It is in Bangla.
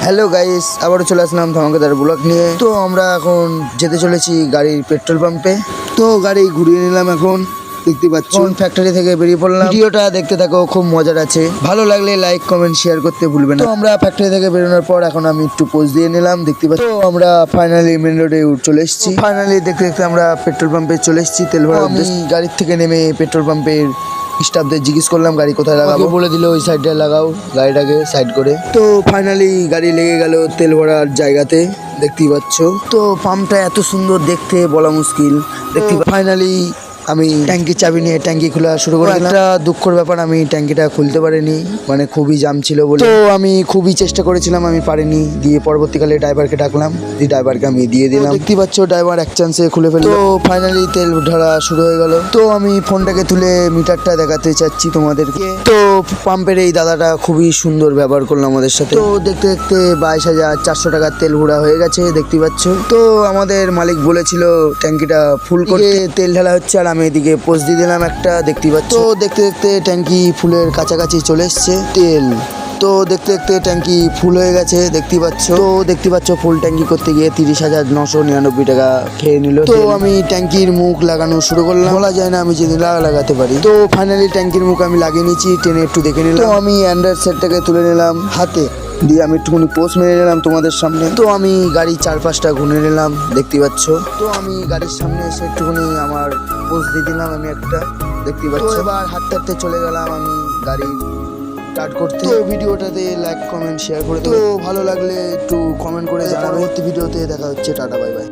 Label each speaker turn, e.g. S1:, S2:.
S1: হ্যালো গাইস, আবারও চলে আসলাম ধামাকাদার ব্লগ নিয়ে। তো আমরা এখন যেতে চলেছি গাড়ির পেট্রোল পাম্পে। তো গাড়ি ঘুরিয়ে নিলাম, এখন দেখতে পাচ্ছ ফ্যাক্টরি থেকে বেরিয়ে পড়লাম। ভিডিওটা দেখতে থাকো, খুব মজার আছে। ভালো লাগলে লাইক কমেন্ট শেয়ার করতে ভুলবে না। তো আমরা ফ্যাক্টরি থেকে বেরোনোর পর এখন আমি একটু পোজ দিয়ে নিলাম, দেখতে পাচ্ছ। তো আমরা ফাইনালি মেন রোডে চলে এসেছি। ফাইনালি দেখতে দেখতে আমরা পেট্রোল পাম্পে চলে এসেছি তেল ভরা। আমি গাড়ির থেকে নেমে পেট্রোল পাম্পের স্টাফদের জিজ্ঞেস করলাম গাড়ি কোথায় লাগাবো। বলে দিল ওই সাইডে লাগাও, গাড়িটাকে সাইড করে। তো ফাইনালি গাড়ি লেগে গেল তেল ভরার জায়গাতে, দেখতেই পাচ্ছ। তো পাম্পটা এত সুন্দর দেখতে বলা মুশকিল। দেখতে ফাইনালি আমি ট্যাঙ্কির চাবি নিয়ে ট্যাঙ্কি খোলা শুরু করে দিলাম। একটা দুঃখের ব্যাপার, আমি ট্যাঙ্কিটা খুলতে পারিনি, মানে খুবই জাম ছিল বলে। তো আমি খুবই চেষ্টা করেছিলাম, আমি পারিনি। দিয়ে পরবর্তীকালে ড্রাইভারকে ডাকলাম, দিয়ে ড্রাইভারকে আমি দিয়ে দিলাম। দেখতে পাচ্ছ ড্রাইভার এক চান্সে খুলে ফেললো। তো ফাইনালি তেল ঢালা শুরু হয়ে গেল। তো আমি ফোনটাকে তুলে মিটারটা দেখাতে চাচ্ছি তোমাদেরকে। তো পাম্পের এই দাদাটা খুবই সুন্দর ব্যবহার করলো আমাদের সাথে। তো দেখতে দেখতে 22,400 টাকার তেল ভরা হয়ে গেছে, দেখতে পাচ্ছ। তো আমাদের মালিক বলেছিল ট্যাঙ্কিটা ফুল করে তেল ঢালা হচ্ছে, আর আমি এদিকে পোস্ট দিয়ে দিলাম একটা, দেখতে পাচ্ছ। তো দেখতে দেখতে ট্যাঙ্কি ফুলের কাছাকাছি চলে এসছে তেল। তো দেখতে দেখতে ট্যাঙ্কি ফুল হয়ে গেছে, দেখতে পাচ্ছ। তো দেখতে পাচ্ছ ফুল ট্যাঙ্কি করতে গিয়ে 30,999 টাকা খেয়ে নিল। তো আমি ট্যাঙ্কির মুখ লাগানো শুরু করলাম। বলা যায় না আমি যদি লাগাতে পারি। তো ফাইনালি ট্যাঙ্কির মুখ আমি লাগিয়ে নিচ্ছি, টেনে একটু দেখে নিলাম। তো আমি অ্যান্ড্রয়েড সেটটাকে তুলে নিলাম হাতে, দিয়ে আমি একটুখানি পোস্ট মেরে নিলাম তোমাদের সামনে। তো আমি গাড়ির চারপাশটা ঘুরে নিলাম, দেখতে পাচ্ছ। তো আমি গাড়ির সামনে এসে একটুখানি আমার পোস্ট দিয়ে দিলাম আমি একটা, দেখতে পাচ্ছ। এবার হাঁটতে হাঁটতে চলে গেলাম আমি গাড়ি স্টার্ট করতে। তো ভিডিওটাতে লাইক কমেন্ট শেয়ার করে, তো ভালো লাগলে একটু কমেন্ট করে জানাবে। পরবর্তী ভিডিওতে দেখা হচ্ছে, টাটা বাই বাই।